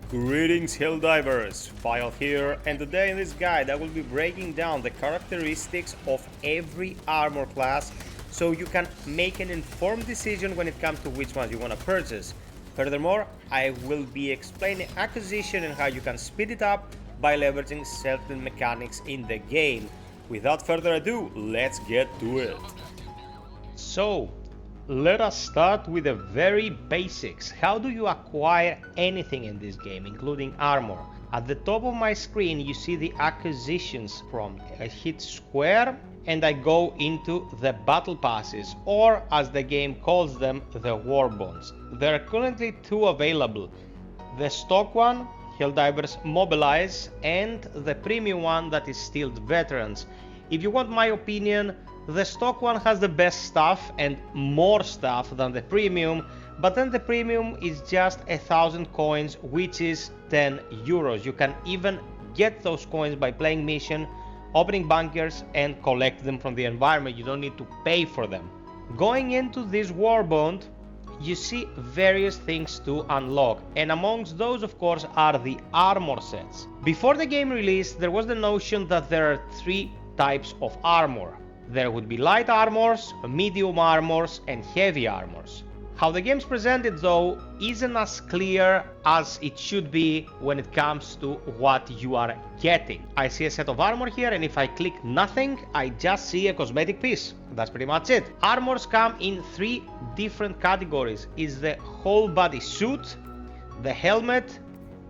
Greetings Helldivers, FiOth here, and today in this guide I will be breaking down the characteristics of every armor class so you can make an informed decision when it comes to which ones you want to purchase. Furthermore, I will be explaining acquisition and how you can speed it up by leveraging certain mechanics in the game. Without further ado, let's get to it. So, let us start with the very basics. How do you acquire anything in this game, including armor? At the top of my screen you see the acquisitions prompt. I hit square and I go into the battle passes, or as the game calls them, the war bonds. There are currently two available. The stock one, Helldivers Mobilize, and the premium one that is Steeled Veterans. If you want my opinion, the stock one has the best stuff and more stuff than the premium, but then the premium is just 1,000 coins, which is 10 euros. You can even get those coins by playing mission, opening bunkers and collect them from the environment. You don't need to pay for them. Going into this war bond, you see various things to unlock, and amongst those of course are the armor sets. Before the game release, there was the notion that there are three types of armor. There would be light armors, medium armors and heavy armors. How the game's presented though isn't as clear as it should be when it comes to what you are getting. I see a set of armor here, and if I click nothing, I just see a cosmetic piece. That's pretty much it. Armors come in three different categories. It's the whole body suit, the helmet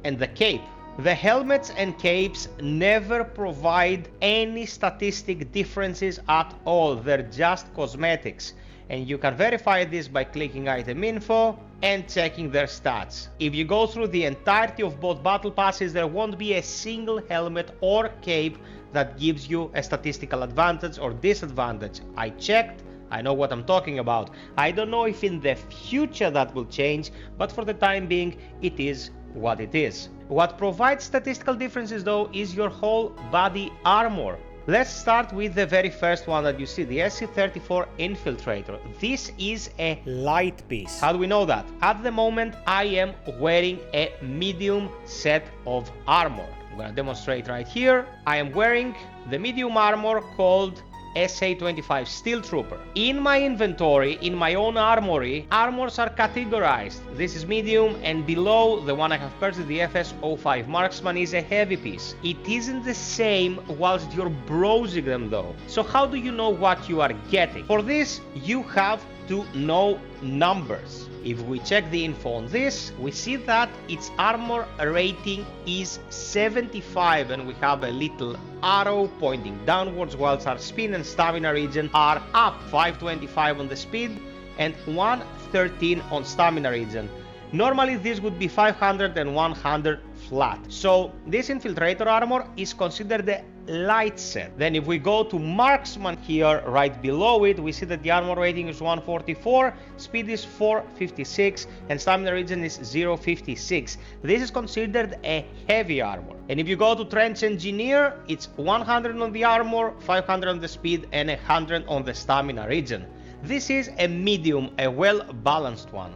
and the cape. The helmets and capes never provide any statistic differences at all. They're just cosmetics, and you can verify this by clicking item info and checking their stats. If you go through the entirety of both battle passes, there won't be a single helmet or cape that gives you a statistical advantage or disadvantage. I checked, I know what I'm talking about. I don't know if in the future that will change, but for the time being it is what it is. What provides statistical differences though is your whole body armor. Let's start with the very first one that you see, the SC-34 Infiltrator. This is a light piece. How do we know that? At the moment I am wearing a medium set of armor. I'm gonna demonstrate right here. I am wearing the medium armor called SA-25 Steel Trooper. In my inventory, in my own armory, armors are categorized. This is medium, and below the one I have purchased, the FS-05 Marksman, is a heavy piece. It isn't the same whilst you're browsing them though. So how do you know what you are getting? For this, you have to know numbers. If we check the info on this, we see that its armor rating is 75, and we have a little arrow pointing downwards, whilst our speed and stamina regen are up. 525 on the speed and 113 on stamina regen. Normally this would be 500 and 100 flat. So this infiltrator armor is considered the light set. Then if we go to Marksman here, right below it, we see that the armor rating is 144, speed is 456 and stamina regen is 056. This is considered a heavy armor. And if you go to Trench Engineer, it's 100 on the armor, 500 on the speed and 100 on the stamina regen. This is a medium, a well balanced one.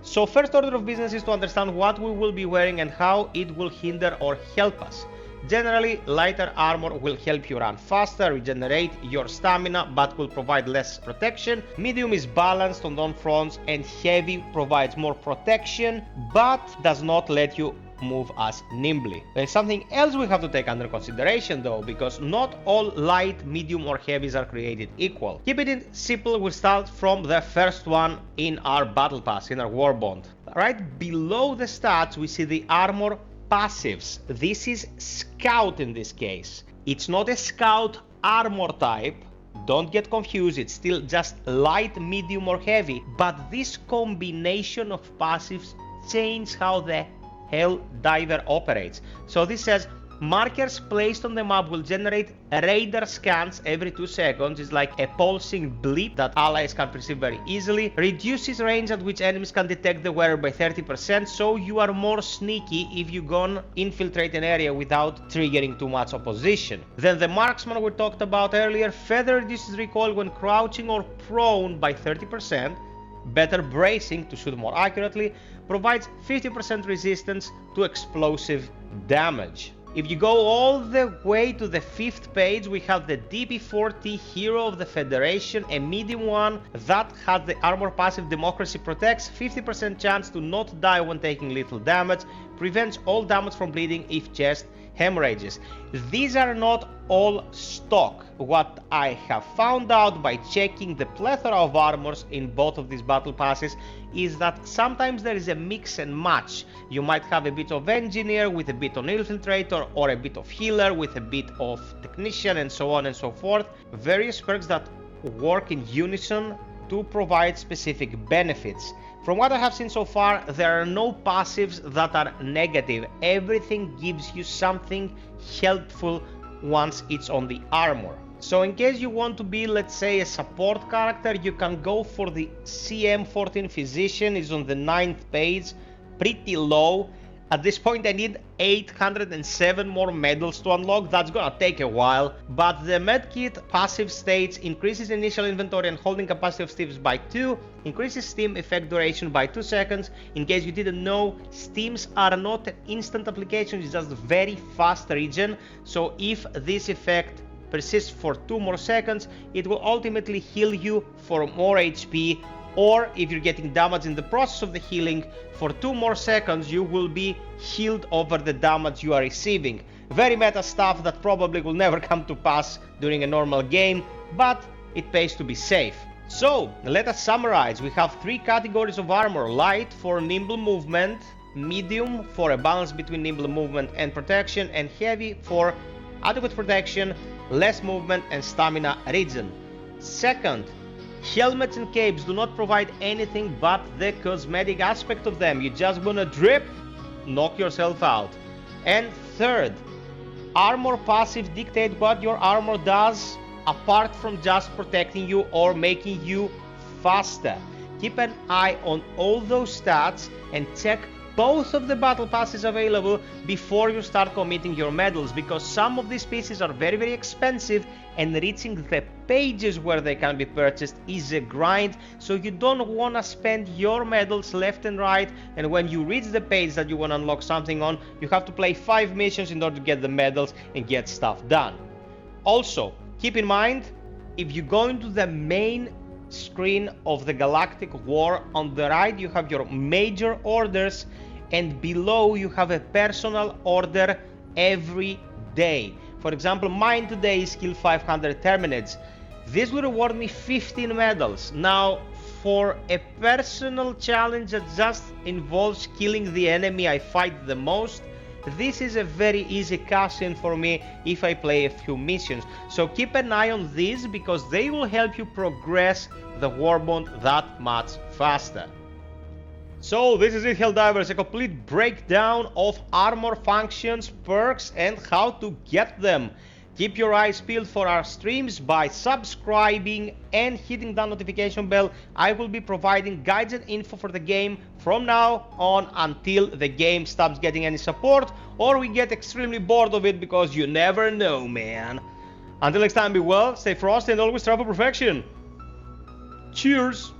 So first order of business is to understand what we will be wearing and how it will hinder or help us. Generally, lighter armor will help you run faster, regenerate your stamina, but will provide less protection. Medium is balanced on all fronts, and heavy provides more protection, but does not let you move as nimbly. There's something else we have to take under consideration though, because not all light, medium or heavies are created equal. Keep it simple, we'll start from the first one in our battle pass, in our war bond. Right below the stats we see the armor passives. This is scout in this case. It's not a scout armor type. Don't get confused, it's still just light, medium or heavy, but this combination of passives change how the Helldiver operates. So this says markers placed on the map will generate radar scans every 2 seconds. It's like a pulsing blip that allies can perceive very easily. Reduces range at which enemies can detect the wearer by 30%, so you are more sneaky if you gonna infiltrate an area without triggering too much opposition. Then the Marksman we talked about earlier, further reduces recoil when crouching or prone by 30%. better bracing to shoot more accurately, provides 50% resistance to explosive damage. If you go all the way to the 5th page, we have the DB40 Hero of the Federation, a medium one that has the armor passive Democracy Protects, 50% chance to not die when taking lethal damage, prevents all damage from bleeding if chest hemorrhages. These are not all stock. What I have found out by checking the plethora of armors in both of these battle passes is that sometimes there is a mix and match. You might have a bit of engineer with a bit of infiltrator, or a bit of healer with a bit of technician, and so on and so forth. Various perks that work in unison to provide specific benefits. From what I have seen so far, there are no passives that are negative. Everything gives you something helpful once it's on the armor. So in case you want to be, let's say, a support character, you can go for the CM14 Physician. It's on the 9th page, pretty low. At this point I need 807 more medals to unlock. That's gonna take a while, but the medkit passive states increases initial inventory and holding capacity of steams by 2, increases steam effect duration by 2 seconds. In case you didn't know, steams are not an instant application, it's just very fast regen. So if this effect persists for 2 more seconds, it will ultimately heal you for more HP, or if you're getting damage in the process of the healing, for 2 more seconds you will be healed over the damage you are receiving. Very meta stuff that probably will never come to pass during a normal game, but it pays to be safe. So let us summarize. We have 3 categories of armor: light for nimble movement, medium for a balance between nimble movement and protection, and heavy for adequate protection, less movement, and stamina regen. Second, helmets and capes do not provide anything but the cosmetic aspect of them. You just wanna drip, knock yourself out. And third, armor passive dictate what your armor does apart from just protecting you or making you faster. Keep an eye on all those stats and check both of the battle passes available before you start committing your medals, because some of these pieces are very expensive and reaching the pages where they can be purchased is a grind. So you don't want to spend your medals left and right, and when you reach the page that you want to unlock something on, you have to play 5 missions in order to get the medals and get stuff done. Also, keep in mind, if you go into the main screen of the Galactic War, on the right you have your major orders, and below you have a personal order every day. For example, mine today is kill 500 Terminids. This will reward me 15 medals. Now, for a personal challenge that just involves killing the enemy I fight the most, this is a very easy cash-in for me if I play a few missions. So keep an eye on these, because they will help you progress the Warbond that much faster. So this is it, Helldivers, a complete breakdown of armor functions, perks, and how to get them. Keep your eyes peeled for our streams by subscribing and hitting that notification bell. I will be providing guides and info for the game from now on until the game stops getting any support, or we get extremely bored of it, because you never know, man. Until next time, be well, stay frosty, and always travel perfection. Cheers!